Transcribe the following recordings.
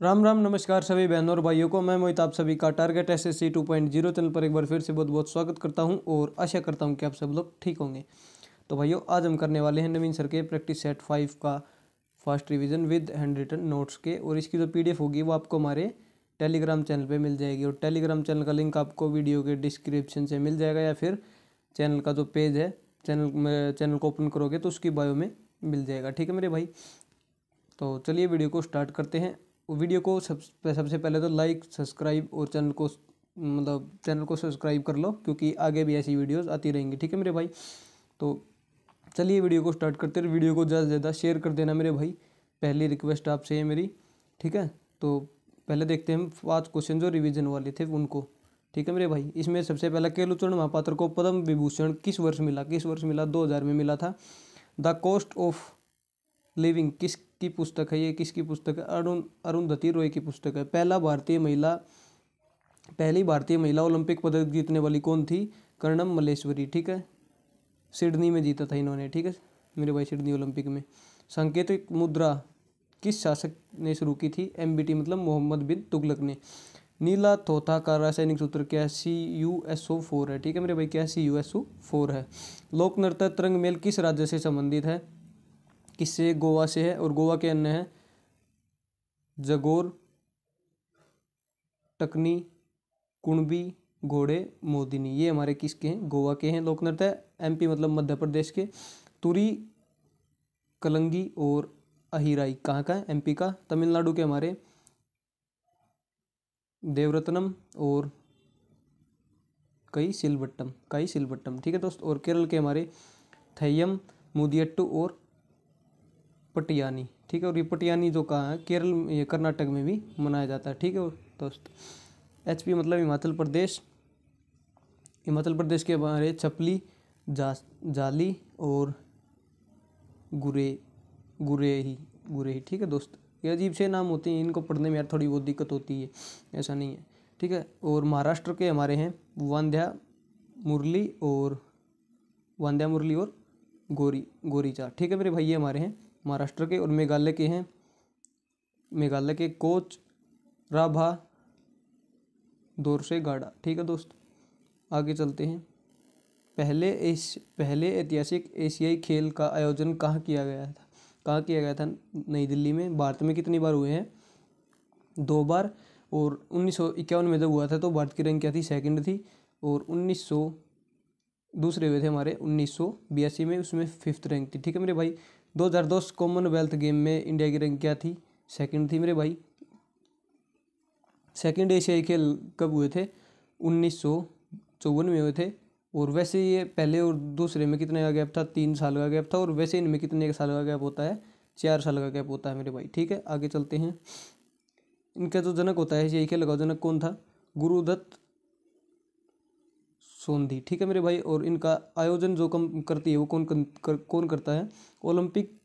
राम राम नमस्कार सभी बहनों और भाइयों को। मैं मोहित आप सभी का टारगेट एसएससी 2.0 चैनल पर एक बार फिर से बहुत बहुत स्वागत करता हूं और आशा करता हूं कि आप सब लोग ठीक होंगे। तो भाइयों, आज हम करने वाले हैं नवीन सर के प्रैक्टिस सेट 5 का fast revision with handwritten notes के। और इसकी जो पीडीएफ होगी वो आपको हमारे टेलीग्राम चैनल पर मिल जाएगी और टेलीग्राम चैनल का लिंक आपको वीडियो के डिस्क्रिप्शन से मिल जाएगा या फिर चैनल का जो पेज है चैनल को ओपन करोगे तो उसकी बायो में मिल जाएगा। ठीक है मेरे भाई, तो चलिए वीडियो को स्टार्ट करते हैं। वीडियो को सबसे पहले तो लाइक सब्सक्राइब और चैनल को सब्सक्राइब कर लो, क्योंकि आगे भी ऐसी वीडियोस आती रहेंगी। ठीक है मेरे भाई, तो चलिए वीडियो को स्टार्ट करते हैं। वीडियो को ज़्यादा से ज़्यादा शेयर कर देना मेरे भाई, पहली रिक्वेस्ट आपसे है मेरी। ठीक है, तो पहले देखते हैं हम 5 क्वेश्चन जो रिवीजन वाले थे उनको। ठीक है मेरे भाई, इसमें सबसे पहला केलुचरण महापात्र को पद्म विभूषण किस वर्ष मिला? 2000 में मिला था। द कॉस्ट ऑफ लिविंग किसकी पुस्तक है? ये किसकी पुस्तक है? अरुंधति रॉय की पुस्तक है। पहली भारतीय महिला ओलंपिक पदक जीतने वाली कौन थी? कर्णम मल्लेश्वरी। ठीक है, सिडनी में जीता था इन्होंने। ठीक है मेरे भाई, सिडनी ओलंपिक में। सांकेतिक मुद्रा किस शासक ने शुरू की थी? एमबीटी मतलब मोहम्मद बिन तुगलक ने। नीला थोथा का रासायनिक सूत्र क्या है? CuSO4 है। ठीक है मेरे भाई, क्या CuSO4 है। लोक नृत्य तरंग मेल किस राज्य से संबंधित है? किससे? गोवा से है। और गोवा के अन्य है जगोर, टकनी, कुणबी, घोड़े, मोदिनी। ये हमारे किसके हैं? गोवा के हैं लोक नृत्य। एमपी मतलब मध्य प्रदेश के। तुरी, कलंगी और अहिराई कहाँ का है? एमपी का। तमिलनाडु के हमारे देवरत्नम और कई सिलवट्टम। ठीक है दोस्त। और केरल के हमारे थय्यम, मुदियट्टू और पटियानी। ठीक है, और ये पटियानी जो कहाँ है? केरल, ये कर्नाटक में भी मनाया जाता है। ठीक है दोस्त। HP मतलब हिमाचल प्रदेश। हिमाचल प्रदेश के हमारे छपली, जाली और गुरेही। ठीक है दोस्त, ये अजीब से नाम होते हैं, इनको पढ़ने में यार थोड़ी बहुत दिक्कत होती है, ऐसा नहीं है। ठीक है, और महाराष्ट्र के हमारे हैं वांद्या मुरली और गोरीचा। ठीक है मेरे भाई, ये हमारे हैं महाराष्ट्र के। और मेघालय के कोच राभा दोरसे गाड़ा। ठीक है दोस्त, आगे चलते हैं। पहले ऐतिहासिक एशियाई खेल का आयोजन कहाँ किया गया था? नई दिल्ली में। भारत में कितनी बार हुए हैं? 2 बार। और 1951 में जब हुआ था तो भारत की रैंक क्या थी? सेकंड थी। और 1900 दूसरे हुए थे हमारे 1982 में, उसमें 5th रैंक थी। ठीक है मेरे भाई। 2010 कॉमनवेल्थ गेम में इंडिया की रैंक क्या थी? सेकंड थी मेरे भाई। सेकंड एशियाई खेल कब हुए थे? 1954 में हुए थे। और वैसे ये पहले और दूसरे में कितने का गैप था? 3 साल का गैप था। और वैसे इनमें कितने साल का गैप होता है? 4 साल का गैप होता है मेरे भाई। ठीक है, आगे चलते हैं। इनका जो जनक होता है एशियाई खेल का, जनक कौन था? गुरुदत्त सोंधी। ठीक है मेरे भाई। और इनका आयोजन जो कम करती है वो कौन करता है? Olympic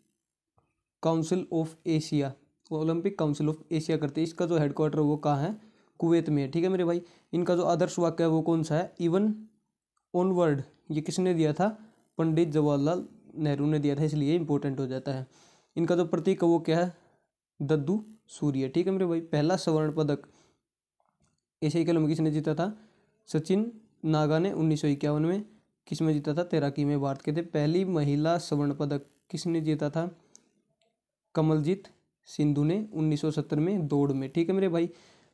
council of Asia. करती है। इसका जो हेडक्वार्टर वो कहाँ है? कुवैत में है। ठीक है मेरे भाई। इनका जो आदर्श वाक्य है वो कौन सा है? Even onward. ये किसने दिया था? पंडित जवाहरलाल नेहरू ने दिया था, इसलिए इंपॉर्टेंट हो जाता है। इनका जो प्रतीक है वो क्या है? दद्दू सूर्य। ठीक है मेरे भाई। पहला स्वर्ण पदक एशियाई खेलों में किसने जीता था? सचिन नागा ने 1951 में। किस में जीता था? तैराकी में भारत के थे। पहली महिला स्वर्ण पदक किसने जीता था? कमलजीत सिंधु ने 1970 में दौड़ में। ठीक है मेरे भाई।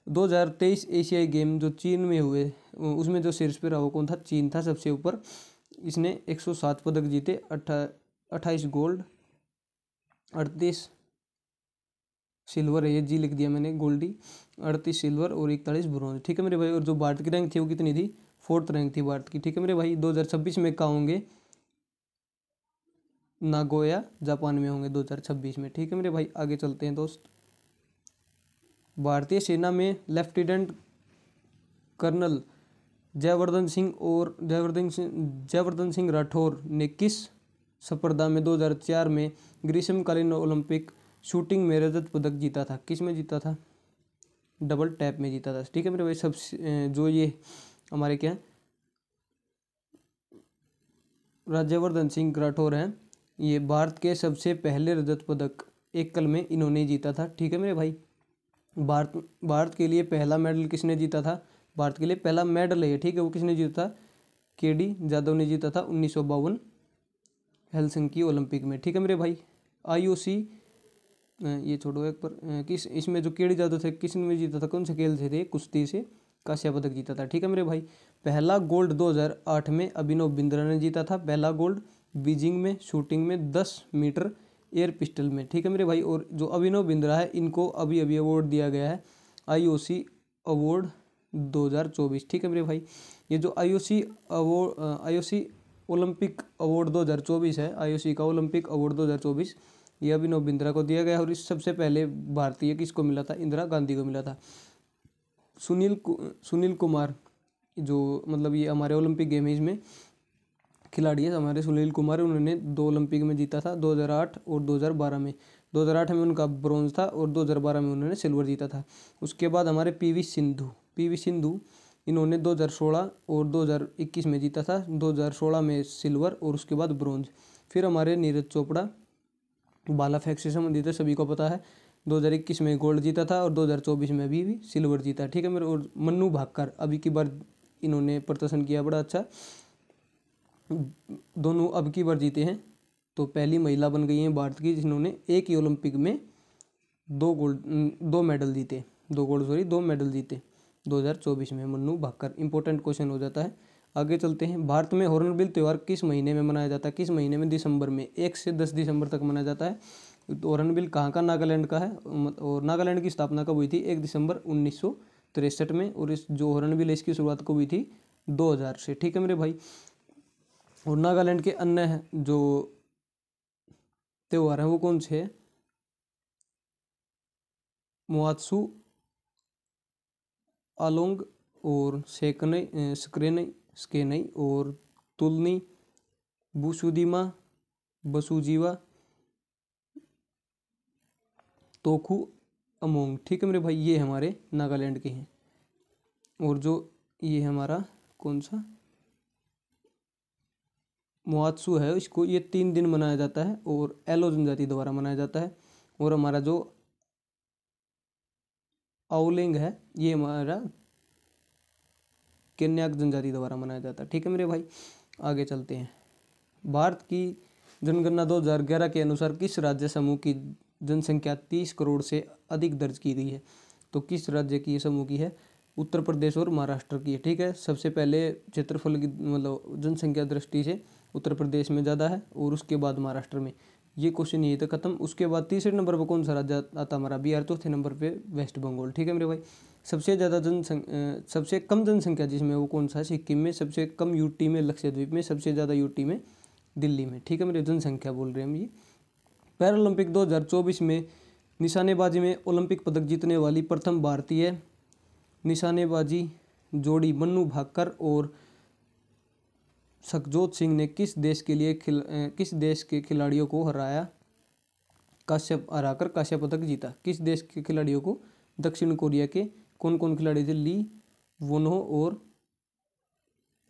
2023 एशियाई गेम जो चीन में हुए उसमें जो शीर्ष पे रहा वो कौन था? चीन था सबसे ऊपर। इसने 107 पदक जीते। 28 गोल्ड, 38 सिल्वर है, ये जी लिख दिया मैंने, गोल्डी। 38 सिल्वर और 41 ब्रॉन्ज। ठीक है मेरे भाई। और जो भारत की रैंक थी वो कितनी थी? 4th रैंक थी भारत की। ठीक है मेरे भाई। 2026 में कहाँ होंगे? नागोया जापान में होंगे 2026 में। ठीक है मेरे भाई, आगे चलते हैं दोस्त। भारतीय सेना में लेफ्टिनेंट कर्नल जयवर्धन सिंह राठौर ने किस स्पर्धा में 2004 में ग्रीष्मकालीन ओलंपिक शूटिंग में रजत पदक जीता था? किस में जीता था? डबल टैप में जीता था। ठीक है मेरे भाई। सबसे जो ये हमारे क्या राज्यवर्धन सिंह राठौर हैं, ये भारत के सबसे पहले रजत पदक एकल में इन्होंने जीता था। ठीक है मेरे भाई। भारत भारत के लिए पहला मेडल किसने जीता था? भारत के लिए पहला मेडल है, ठीक है, वो किसने जीता था? केडी जाधव ने जीता था 1952 हेलसिंकी ओलंपिक में, ठीक है मेरे भाई। आईओसी ये छोड़ो एक पर किस इसमें जो केडी जाधव थे किसने जीता था, कौन से खेल से थे? कुश्ती से कांस्य पदक जीता था, ठीक है मेरे भाई। पहला गोल्ड 2008 में अभिनव बिंद्रा ने जीता था, पहला गोल्ड बीजिंग में शूटिंग में 10 मीटर एयर पिस्टल में, ठीक है मेरे भाई। और जो अभिनव बिंद्रा है इनको अभी अभी अवार्ड दिया गया है आईओसी अवार्ड 2024, ठीक है मेरे भाई। ये जो IOC award IOC Olympic award 2024 है, आईओसी का ओलंपिक अवार्ड 2024, ये अभिनव बिंद्रा को दिया गया। और इस सबसे पहले भारतीय किसको मिला था? इंदिरा गांधी को मिला था। सुनील कुमार जो मतलब ये हमारे ओलंपिक गेम्स में खिलाड़ी है हमारे सुनील कुमार, उन्होंने 2 ओलंपिक में जीता था 2008 और 2012 में। 2008 में उनका ब्रॉन्ज था और 2012 में उन्होंने सिल्वर जीता था। उसके बाद हमारे पीवी सिंधु इन्होंने 2016 और 2021 में जीता था, 2016 में सिल्वर और उसके बाद ब्रॉन्ज। फिर हमारे नीरज चोपड़ा भाला फेंक से संबंधित है, सभी को पता है, 2021 में गोल्ड जीता था और 2024 में भी सिल्वर जीता, ठीक है मेरे। और मन्नू भाकर अभी की बार इन्होंने प्रदर्शन किया बड़ा अच्छा, दोनों अब की बार जीते हैं, तो पहली महिला बन गई हैं भारत की जिन्होंने एक ही ओलंपिक में 2 मेडल जीते, 2 मेडल जीते 2024 में मन्नू भाकर। इंपॉर्टेंट क्वेश्चन हो जाता है। आगे चलते हैं। भारत में हॉर्नबिल त्यौहार किस महीने में मनाया जाता है? किस महीने में? दिसंबर में, 1 से 10 दिसंबर तक मनाया जाता है। तो हॉर्नबिल कहाँ का? नागालैंड का है। और नागालैंड की स्थापना कब हुई थी? 1 दिसंबर 1963 में। और इस जो हॉर्नबिल है इसकी शुरुआत कब हुई थी? 2000 से, ठीक है मेरे भाई। और नागालैंड के अन्य जो त्योहार हैं वो कौन से हैं? मुआत्सु, आलोंग और स्केनई और तुलनी, बुसुदीमा, बसुजीवा, तोखु, अमोंग, ठीक है मेरे भाई, ये हमारे नागालैंड के हैं। और जो ये हमारा कौन सा मुआत्सु है इसको ये 3 दिन मनाया जाता है और एलो जनजाति द्वारा मनाया जाता है। और हमारा जो आउलेंग है ये हमारा केन्याक जनजाति द्वारा मनाया जाता है, ठीक है मेरे भाई। आगे चलते हैं। भारत की जनगणना 2011 के अनुसार किस राज्य समूह की जनसंख्या 30 करोड़ से अधिक दर्ज की गई है? तो किस राज्य की समूह की है? उत्तर प्रदेश और महाराष्ट्र की है, ठीक है। सबसे पहले क्षेत्रफल की मतलब जनसंख्या दृष्टि से उत्तर प्रदेश में ज़्यादा है और उसके बाद महाराष्ट्र में। ये क्वेश्चन यही तो खत्म। उसके बाद तीसरे नंबर पर कौन सा राज्य आता? हमारा बिहार। चौथे नंबर पे वेस्ट बंगाल, ठीक है मेरे भाई। सबसे कम जनसंख्या जिसमें वो कौन सा है? सिक्किम में। सबसे कम यूटी में लक्षद्वीप में। सबसे ज़्यादा यूटी में दिल्ली में, ठीक है मेरे। जनसंख्या बोल रहे हैं हम ये। पैरालंपिक 2024 में निशानेबाजी में ओलंपिक पदक जीतने वाली प्रथम भारतीय निशानेबाजी जोड़ी मन्नू भाकर और सखजोत सिंह ने किस देश के खिलाड़ियों को हराकर कांस्य पदक जीता? किस देश के खिलाड़ियों को? दक्षिण कोरिया के कौन कौन खिलाड़ी थे? ली, वोन्हो और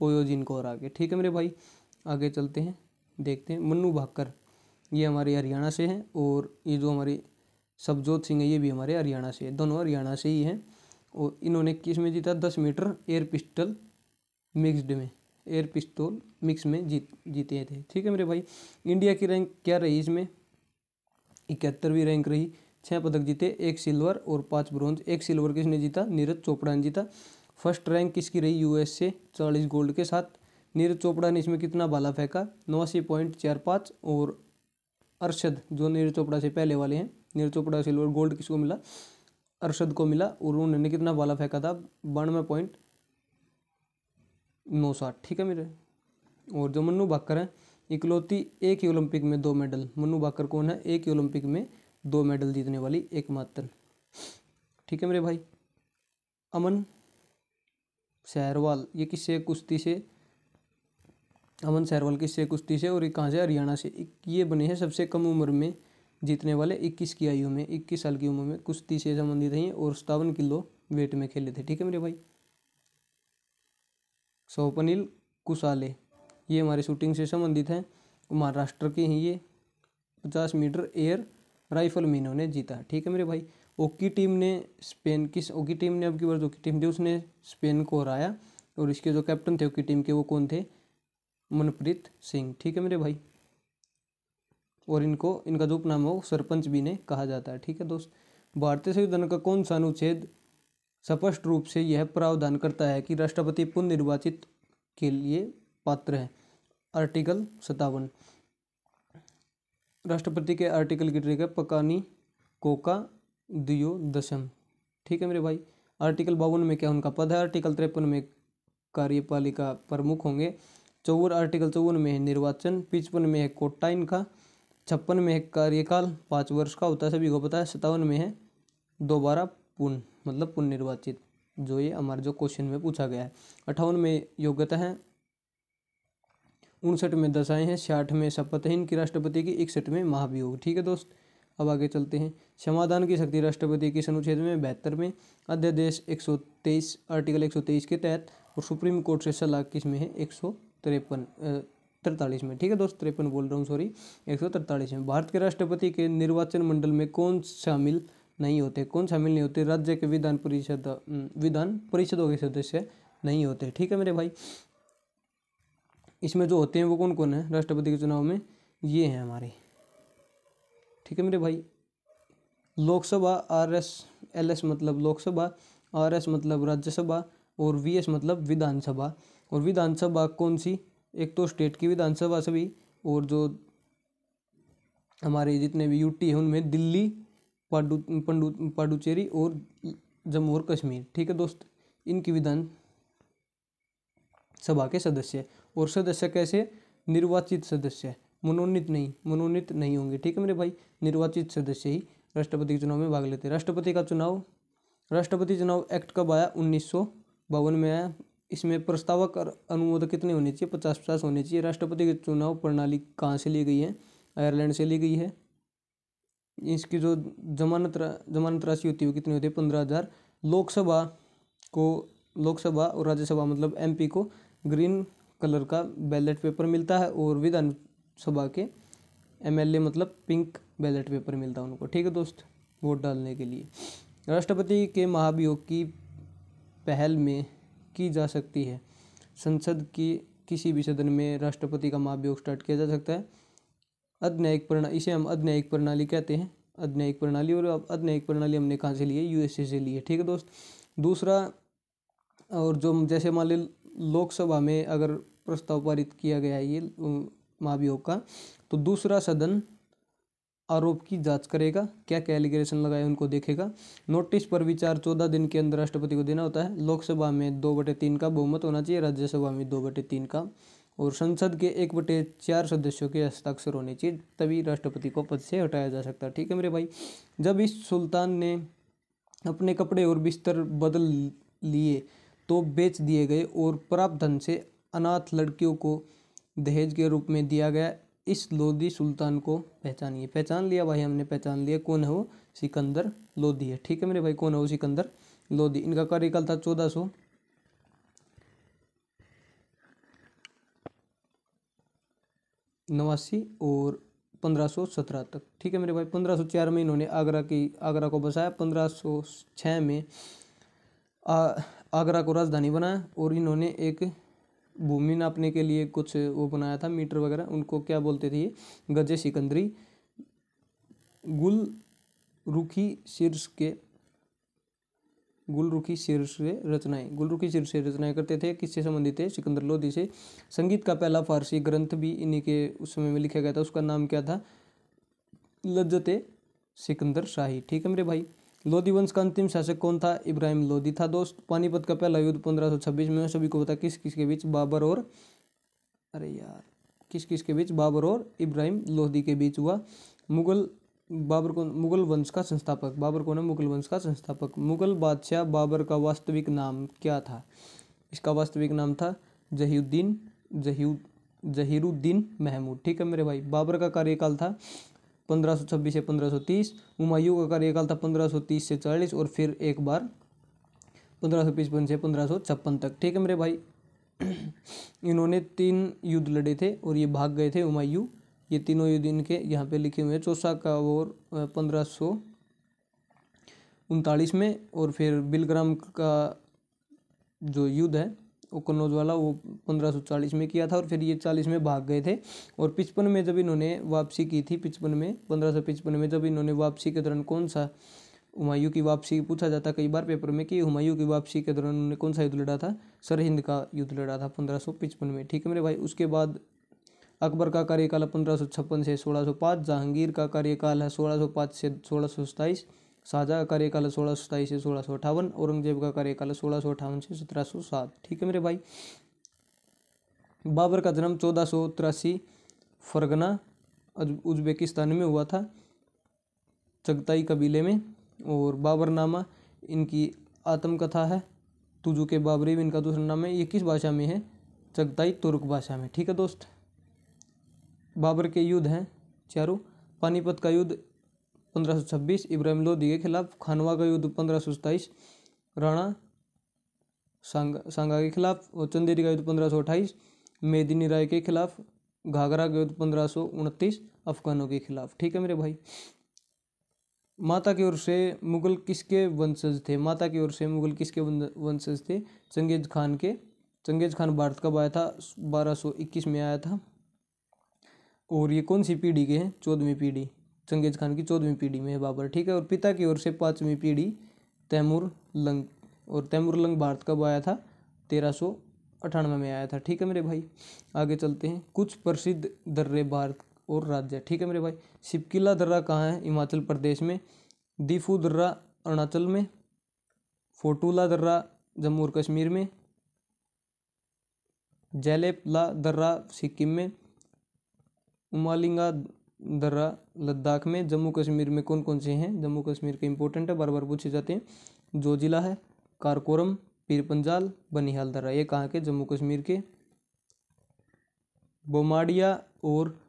ओयोजिन को हरा के, ठीक है मेरे भाई। आगे चलते हैं, देखते हैं। मन्नू भाकर ये हमारे हरियाणा से हैं और ये जो हमारी सभजोत सिंह है ये भी हमारे हरियाणा से है, दोनों हरियाणा से ही हैं। और इन्होंने किस में जीता? 10 मीटर एयर पिस्टल मिक्स में जीते थे, ठीक है मेरे भाई। इंडिया की रैंक क्या रही इसमें? 71वीं रैंक रही। 6 पदक जीते, 1 सिल्वर और 5 ब्रॉन्ज। 1 सिल्वर किसने जीता? नीरज चोपड़ा ने जीता। फर्स्ट रैंक किसकी रही? यूएस से 40 गोल्ड के साथ। नीरज चोपड़ा ने इसमें कितना भाला फेंका? 89.45। और अरशद जो नीरज चोपड़ा से पहले वाले हैं, नीरज चोपड़ा सिल्वर, गोल्ड किसको मिला? अरशद को मिला। और उन्होंने कितना भाला फेंका था? 92.97, ठीक है मेरे। और जो मन्नू भाकर है इकलौती एक ही ओलंपिक में 2 मेडल। मन्नू भाकर कौन है? एक ही ओलंपिक में 2 मेडल जीतने वाली एकमात्र, ठीक है मेरे भाई। अमन सहरवाल ये किससे? कुश्ती से। अमन सहरवाल किससे? कुश्ती से। और ये कहाँ से? हरियाणा से। ये बने हैं सबसे कम उम्र में जीतने वाले, 21 की आयु में, 21 साल की उम्र में कुश्ती से संबंधित हैं और 57 किलो वेट में खेले थे, ठीक है मेरे भाई। स्वप्निल कुसाले ये हमारे शूटिंग से संबंधित हैं, महाराष्ट्र के हैं ये। 50 मीटर एयर राइफल में इन्होंने जीता, ठीक है मेरे भाई। ओकी टीम ने ओकी टीम ने अब की बार जो टीम थी उसने स्पेन को हराया, और इसके जो कैप्टन थे ओकी टीम के वो कौन थे? मनप्रीत सिंह। ठीक है मेरे भाई, और इनका जो उपनाम है वो सरपंच भी ने कहा जाता है। ठीक है दोस्त, भारतीय संविधान का कौन सा अनुच्छेद स्पष्ट रूप से यह प्रावधान करता है कि राष्ट्रपति पुनः निर्वाचित के लिए पात्र है? आर्टिकल 57। राष्ट्रपति के आर्टिकल की ट्रिक है पकानी कोका दियो दशम। ठीक है मेरे भाई, आर्टिकल 52 में क्या उनका पद है? आर्टिकल 53 में कार्यपालिका प्रमुख होंगे। 54 आर्टिकल 54 में है निर्वाचन। 55 में है कोटा इनका। 56 में है कार्यकाल 5 वर्ष का होता है, सभी को पता है। 57 में है दोबारा पुनः मतलब पुनः निर्वाचित, जो ये हमारे जो क्वेश्चन में पूछा गया है। 58 में योग्यता है। 59 में दशाएं हैं। 66 में शपथ है इनकी राष्ट्रपति की। 61 में महाभियोग। ठीक है दोस्त, अब आगे चलते हैं। क्षमादान की शक्ति राष्ट्रपति की अनुच्छेद में 72 में, अध्यादेश 123 आर्टिकल 123 के तहत, और सुप्रीम कोर्ट से सलाह किस में है? 143 में। ठीक है दोस्त, 53 बोल रहा हूँ, सॉरी, 143 में। भारत के राष्ट्रपति के निर्वाचन मंडल में कौन शामिल नहीं होते? कौन शामिल नहीं होते? राज्य के विधान परिषदों के सदस्य नहीं होते। ठीक है मेरे भाई, इसमें जो होते हैं वो कौन कौन है राष्ट्रपति के चुनाव में? ये हैं हमारे। ठीक है मेरे भाई, लोकसभा, RS मतलब लोकसभा, RS मतलब राज्यसभा, और VS मतलब विधानसभा। और विधानसभा कौन सी? एक तो स्टेट की विधानसभा सभी, और जो हमारे जितने भी UT है उनमें दिल्ली, पांडुचेरी और जम्मू और कश्मीर। ठीक है दोस्त, इनकी विधान सभा के सदस्य। और सदस्य कैसे? निर्वाचित सदस्य, मनोनीत नहीं होंगे। ठीक है मेरे भाई, निर्वाचित सदस्य ही राष्ट्रपति के चुनाव में भाग लेते हैं। राष्ट्रपति चुनाव एक्ट कब आया? 1952 में आया। इसमें प्रस्तावक और अनुमोदक कितने होने चाहिए? 50-50 होने चाहिए। राष्ट्रपति की चुनाव प्रणाली कहाँ से ली गई है? आयरलैंड से ली गई है। इसकी जो जमानत राशि होती है वो कितनी होती है? 15,000। लोकसभा और राज्यसभा मतलब MP को ग्रीन कलर का बैलेट पेपर मिलता है, और विधानसभा के MLA मतलब पिंक बैलेट पेपर मिलता है उनको। ठीक है दोस्त, वोट डालने के लिए। राष्ट्रपति के महाभियोग की पहल में की जा सकती है। संसद की किसी भी सदन में राष्ट्रपति का महाभियोग स्टार्ट किया जा सकता है। अधिन्यायिक प्रणाली, इसे हम अधिन्यायिक प्रणाली कहते हैं, अधिन्यायिक प्रणाली। और अब अधिन्यायिक प्रणाली हमने कहाँ से ली है? USA से ली है। ठीक है दोस्त, दूसरा, और जो जैसे मान ली लोकसभा में अगर प्रस्ताव पारित किया गया है ये महाभियोग का, तो दूसरा सदन आरोप की जांच करेगा, क्या क्या एलिगेशन लगाए उनको देखेगा। नोटिस पर विचार 14 दिन के अंदर राष्ट्रपति को देना होता है। लोकसभा में 2/3 का बहुमत होना चाहिए, राज्यसभा में 2/3 का, और संसद के 1/4 सदस्यों के हस्ताक्षर होने चाहिए, तभी राष्ट्रपति को पद से हटाया जा सकता है। ठीक है मेरे भाई, जब इस सुल्तान ने अपने कपड़े और बिस्तर बदल लिए तो बेच दिए गए, और प्राप्त धन से अनाथ लड़कियों को दहेज के रूप में दिया गया। इस लोधी सुल्तान को पहचानिए। पहचान लिया भाई, हमने पहचान लिया, कौन है वो? सिकंदर लोधी है। ठीक है मेरे भाई, कौन है वो? सिकंदर लोधी। इनका कार्यकाल था 1489 और 1517 तक। ठीक है मेरे भाई, 1504 में इन्होंने आगरा को बसाया। 1506 में आगरा को राजधानी बनाया, और इन्होंने एक भूमि नापने के लिए कुछ वो बनाया था, मीटर वगैरह, उनको क्या बोलते थे? गजे सिकंदरी। गुलरुखी शीर्ष से रचनाएं करते थे। किससे संबंधित थे? सिकंदर लोधी से। संगीत का पहला फारसी ग्रंथ भी इन्हीं के उस समय में लिखा गया था, उसका नाम क्या था? लज्जते सिकंदर शाही। ठीक है मेरे भाई, लोधी वंश का अंतिम शासक कौन था? इब्राहिम लोधी था दोस्त। पानीपत का पहला युद्ध 1526 में, सभी को पता किस किस के बीच? किस के बीच? बाबर और इब्राहिम लोधी के बीच हुआ। मुगल वंश का संस्थापक, बाबर कौन है? मुगल वंश का संस्थापक। मुगल बादशाह बाबर का वास्तविक नाम क्या था? इसका वास्तविक नाम था जहीरुद्दीन महमूद। ठीक है मेरे भाई, बाबर का कार्यकाल था 1526 से 1530। हुमायूं का कार्यकाल था 1530 से 40, और फिर एक बार 1555 से 1556 तक। ठीक है मेरे भाई, इन्होंने 3 युद्ध लड़े थे और ये भाग गए थे हुमायूं। ये तीनों युद्ध इनके यहाँ पे लिखे हुए हैं। चौसा का वॉर 1500 1939 में, और फिर बिलग्राम का जो युद्ध है वो कन्नौज वाला वो 1540 में किया था, और फिर ये 40 में भाग गए थे। और 55 में जब इन्होंने वापसी की थी, 55 में 1555 में जब इन्होंने वापसी के दौरान कौन सा हुमायूं की वापसी पूछा जाता कई बार पेपर में कि हुमायूं की वापसी के दौरान उन्होंने कौन सा युद्ध लड़ा था, सरहिंद का युद्ध लड़ा था 1555 में। ठीक है मेरे भाई। उसके बाद अकबर का कार्यकाल 1556 से 1605, जहांगीर का कार्यकाल है 1605 से 1627, शाहजहाँ का कार्यकाल है 1627 से 1658, औरंगजेब का कार्यकाल है 1658 से 1707। ठीक है मेरे भाई। बाबर का जन्म 1483 फरगना उज्बेकिस्तान में हुआ था, चगताई कबीले में। और बाबरनामा इनकी आत्मकथा है, तुजू के बाबरी भी इनका दूसरा नाम है। ये किस भाषा में है? चगताई तुर्क भाषा में। ठीक है दोस्त। बाबर के युद्ध हैं चारों। पानीपत का युद्ध 1526 इब्राहिम लोदी के खिलाफ, खानवा का युद्ध 1527 राणा सांगा के खिलाफ, और चंदेरी का युद्ध 1528 मेदिनी राय के खिलाफ, घाघरा का युद्ध 1529 अफगानों के खिलाफ। ठीक है मेरे भाई। माता की ओर से मुगल किसके वंशज थे? माता की ओर से मुगल किसके वंशज थे? चंगेज खान के। चंगेज खान भारत कब आया था? 1221 में आया था। और ये कौन सी पीढ़ी के हैं? 14वीं पीढ़ी। चंगेज खान की 14वीं पीढ़ी में है बाबर। ठीक है। और पिता की ओर से 5वीं पीढ़ी तैमूर लंग। और तैमूर लंग भारत कब आया था? 1398 में आया था। ठीक है मेरे भाई। आगे चलते हैं। कुछ प्रसिद्ध दर्रे भारत और राज्य। ठीक है मेरे भाई। शिपकिला दर्रा कहाँ है? हिमाचल प्रदेश में। दीफू दर्रा अरुणाचल में। फोटूला दर्रा जम्मू और कश्मीर में। जैलेपला दर्रा सिक्किम में। उमालिंगा दर्रा लद्दाख में। जम्मू कश्मीर में कौन कौन से हैं? जम्मू कश्मीर के इंपॉर्टेंट है, बार बार पूछे जाते हैं। जोजिला है, कारकोरम, पीर पंजाल, बनिहाल दर्रा, ये कहाँ के? जम्मू कश्मीर के। बोमाडिया और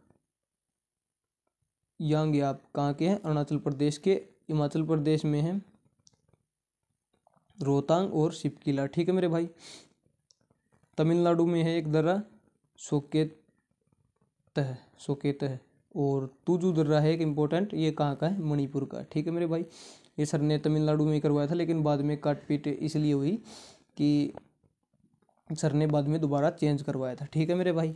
यांगयाप कहाँ के हैं? अरुणाचल प्रदेश के। हिमाचल प्रदेश में है रोहतांग और शिपकिला। ठीक है मेरे भाई। तमिलनाडु में है एक दर्रा सोकेत है। और तुजू दर्रा है एक इम्पोर्टेंट, ये कहाँ का है? मणिपुर का। ठीक है मेरे भाई। ये सर ने तमिलनाडु में ही करवाया था, लेकिन बाद में काटपीट इसलिए हुई कि सर ने बाद में दोबारा चेंज करवाया था। ठीक है मेरे भाई।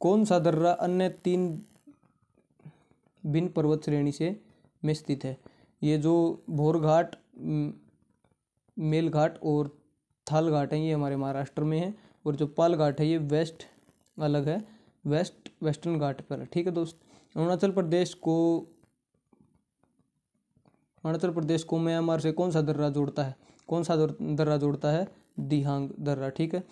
कौन सा दर्रा अन्य 3 भिन्न पर्वत श्रेणी से में स्थित है? ये जो भोर घाट, मेल घाट और थाल घाट है, ये हमारे महाराष्ट्र में है। और जो पाल घाट है ये वेस्ट अलग है, वेस्टर्न घाट पर। ठीक है दोस्त। अरुणाचल प्रदेश को म्यांमार से कौन सा दर्रा जोड़ता है? कौन सा दर्रा जोड़ता है? दिहांग दर्रा। ठीक है।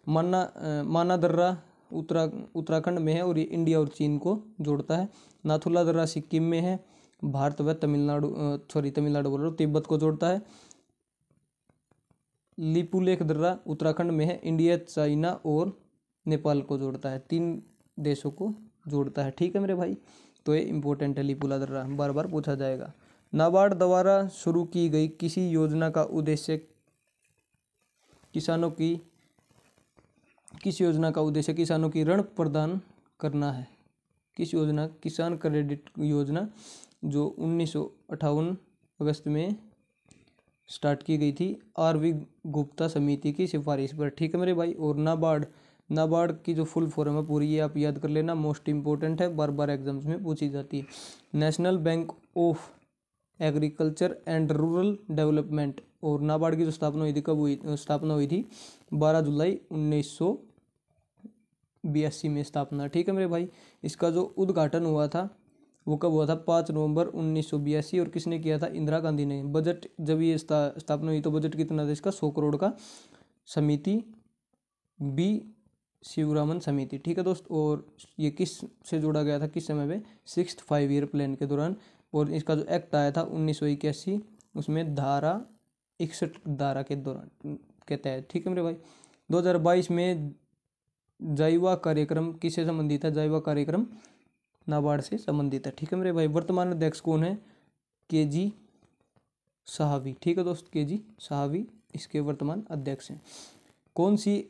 माना दर्रा उत्तराखंड में है और ये इंडिया और चीन को जोड़ता है। नाथुला दर्रा सिक्किम में है, भारत व तमिलनाडु बोल रहा हूँ, तिब्बत को जोड़ता है। लिपुलेख दर्रा उत्तराखंड में है, इंडिया, चाइना और नेपाल को जोड़ता है। 3 देशों को जोड़ता है। ठीक है मेरे भाई। तो ये इंपॉर्टेंट है लिपुला दर्रा, बार बार पूछा जाएगा। नाबार्ड द्वारा शुरू की गई किसी योजना का उद्देश्य किसानों की ऋण प्रदान करना है। किस योजना? किसान क्रेडिट योजना, जो 1958 अगस्त में स्टार्ट की गई थी, आर.वी. गुप्ता समिति की सिफारिश पर। ठीक है मेरे भाई। और नाबार्ड की जो फुल फॉर्म है पूरी, ये आप याद कर लेना, मोस्ट इंपॉर्टेंट है, बार बार एग्जाम्स में पूछी जाती है। National bank of agriculture and rural development. और नाबार्ड की जो स्थापना हुई थी, कब हुई? स्थापना हुई थी 12 जुलाई 1982 में स्थापना। ठीक है मेरे भाई। इसका जो उद्घाटन हुआ था वो कब हुआ था? 5 नवंबर 1982। और किसने किया था? इंदिरा गांधी ने। बजट जब ये स्थापना हुई तो बजट कितना था इसका? 100 करोड़ का। समिति बी शिवरामन समिति। ठीक है दोस्त। और ये किस से जोड़ा गया था, किस समय में? 6th 5 ईयर प्लान के दौरान। और इसका जो एक्ट आया था 1981, उसमें धारा 61 धारा के दौरान के तहत। ठीक है मेरे भाई। 2022 में जाइवा कार्यक्रम किससे संबंधित है? जाइवा कार्यक्रम नाबार्ड से संबंधित है। ठीक है मेरे भाई। वर्तमान अध्यक्ष कौन है? के.जी. साहवी। ठीक है दोस्त, के.जी. साहवी इसके वर्तमान अध्यक्ष हैं। कौन सी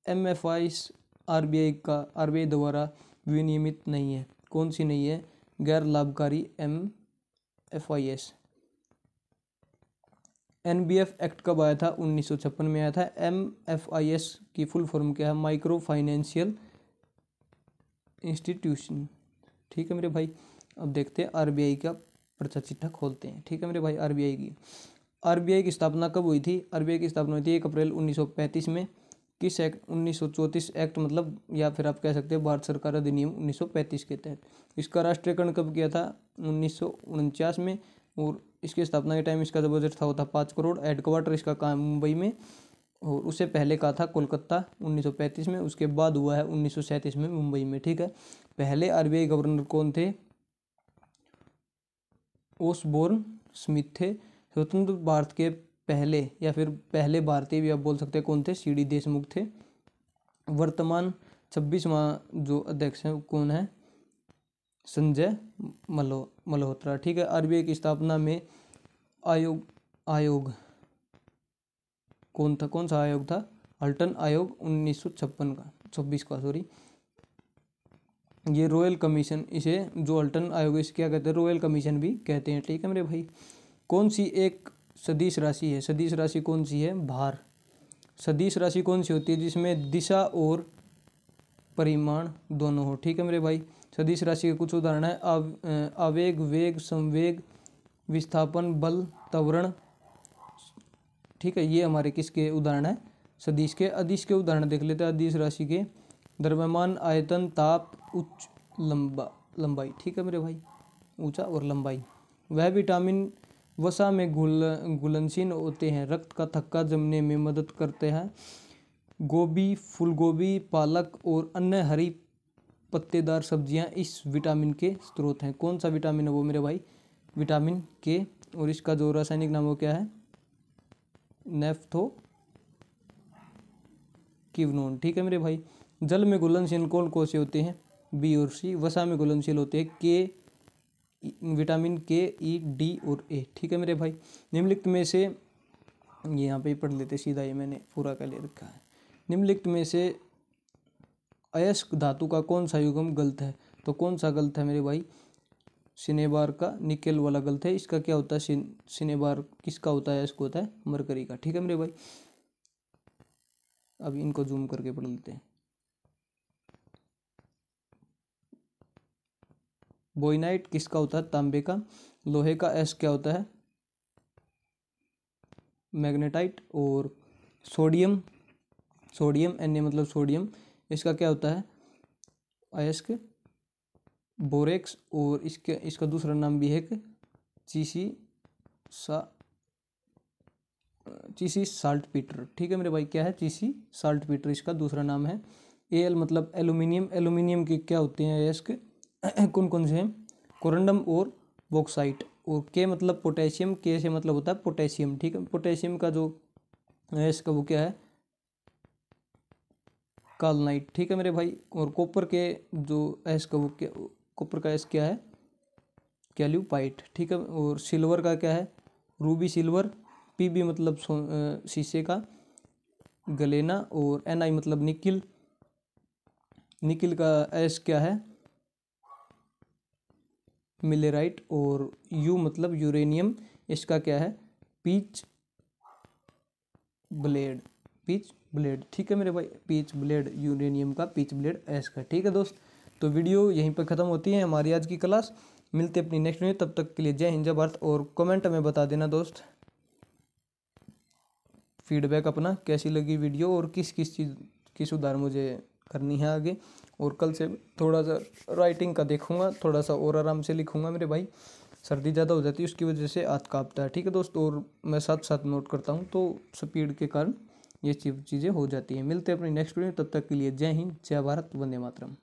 एमएफआईस आरबीआई द्वारा विनियमित नहीं है? कौन सी नहीं है? गैर लाभकारी एमएफआईएस। एनबीएफ एक्ट कब आया था? 1956 में आया था। एमएफआईएस की फुल फॉर्म क्या है? Micro financial institution. ठीक है मेरे भाई। अब देखते हैं आरबीआई का पर्चा चिट्ठा खोलते हैं। ठीक है मेरे भाई। आरबीआई की स्थापना कब हुई थी? आरबीआई की स्थापना हुई थी 1 अप्रैल 1935 में। किस एक्ट? 1934 एक्ट मतलब, या फिर आप कह सकते हैं भारत सरकार अधिनियम 1935 के तहत। इसका राष्ट्रीयकरण कब किया था? 1949 में। और इसकी स्थापना के टाइम इसका जो बजट था वो था 5 करोड़। हेडक्वार्टर इसका कहाँ? मुंबई में। और उससे पहले का था कोलकाता 1935 में। उसके बाद हुआ है 1937 में मुंबई में। ठीक है। पहले आरबीआई गवर्नर कौन थे? ओसबोर्न स्मिथ थे। स्वतंत्र भारत के पहले, या फिर पहले भारतीय भी आप बोल सकते हैं, कौन थे? सीडी देशमुख थे। वर्तमान 26वां जो अध्यक्ष है कौन है? संजय मल्होत्रा। ठीक है। आरबीआई की स्थापना में आयोग कौन था? कौन सा आयोग था? हल्टन आयोग 1926 का सॉरी। ये रॉयल कमीशन, इसे जो हल्टन आयोग इसे क्या कहते हैं? रॉयल कमीशन भी कहते हैं। ठीक है मेरे भाई। कौन सी एक सदिश राशि है? सदिश राशि कौन सी है? भार। सदिश राशि कौन सी होती है जिसमें दिशा और परिमाण दोनों हो? ठीक है मेरे भाई। सदिश राशि के कुछ उदाहरण है आवेग, वेग, संवेग, विस्थापन, बल, त्वरण। ठीक है। ये हमारे किसके उदाहरण है? सदिश के। अदिश के उदाहरण देख लेते हैं। अदिश राशि के द्रव्यमान, आयतन, ताप, उच्च, लंबाई। ठीक है मेरे भाई। ऊंचा और लंबाई। वह विटामिन वसा में घुलनशील होते हैं, रक्त का थक्का जमने में मदद करते हैं। गोभी, फूलगोभी, पालक और अन्य हरी पत्तेदार सब्जियां इस विटामिन के स्रोत हैं। कौन सा विटामिन है वो मेरे भाई? विटामिन के। और इसका जो रासायनिक नाम वो क्या है? नेफ्थोक्विनोन। ठीक है मेरे भाई। जल में घुलनशील कौन कौन से होते हैं? बी और सी। वसा में घुलनशील होते हैं के, विटामिन के, ई, डी और ए। ठीक है मेरे भाई। निम्नलिखित में से, ये यहाँ पे पढ़ लेते सीधा, ये मैंने पूरा कर ले रखा है। निम्नलिखित में से अयस्क धातु का कौन सा युग्म गलत है? तो कौन सा गलत है मेरे भाई? सिनेबार का निकेल वाला गलत है। इसका क्या होता है? सिनेबार किसका होता है? अयस्क होता है मरकरी का। ठीक है मेरे भाई। अब इनको जूम करके पढ़ लेते हैं। बोइनाइट किसका होता है? तांबे का। लोहे का एस क्या होता है? मैग्नेटाइट। और सोडियम, Na मतलब सोडियम, इसका क्या होता है? अयस्क बोरेक्स। और इसका दूसरा नाम भी है चीसी साल्ट पीटर। ठीक है मेरे भाई। क्या है? चीसी साल्ट पीटर इसका दूसरा नाम है। Al मतलब एल्यूमिनियम। एल्यूमिनियम के क्या होते हैं अयस्क? कौन कौन से हैं? कोरंडम और बॉक्साइट। और के मतलब पोटेशियम। के से मतलब होता है पोटेशियम। ठीक है। पोटेशियम का जो अयस्क वो क्या है? कालनाइट। ठीक है मेरे भाई। और कॉपर के जो अयस्क वो क्या? कॉपर का अयस्क क्या है? कैल्यूपाइट। ठीक है। और सिल्वर का क्या है? Ruby silver. पीबी मतलब शीशे का, गलेना। और Ni मतलब निकिल। निकिल का अयस्क क्या है? मिलेराइट। और यू मतलब यूरेनियम, इसका क्या है? Pitchblende. ठीक है मेरे भाई। पीच ब्लेड, यूरेनियम का पीच ब्लेड अयस्क है। ठीक है दोस्त। तो वीडियो यहीं पर ख़त्म होती है हमारी आज की क्लास। मिलते अपनी नेक्स्ट वीडियो। तब तक के लिए जय हिंद, जय भारत। और कमेंट में बता देना दोस्त फीडबैक अपना, कैसी लगी वीडियो और किस किस चीज़ की सुधार मुझे करनी है आगे। और कल से थोड़ा सा राइटिंग का देखूंगा, थोड़ा सा और आराम से लिखूंगा मेरे भाई। सर्दी ज़्यादा हो जाती है उसकी वजह से हाथ कांपता है। ठीक है दोस्त। और मैं साथ साथ नोट करता हूँ तो स्पीड के कारण ये चीज़ें हो जाती हैं। मिलते हैं अपनी नेक्स्ट वीडियो। तब तक के लिए जय हिंद, जय भारत, वंदे मातरम।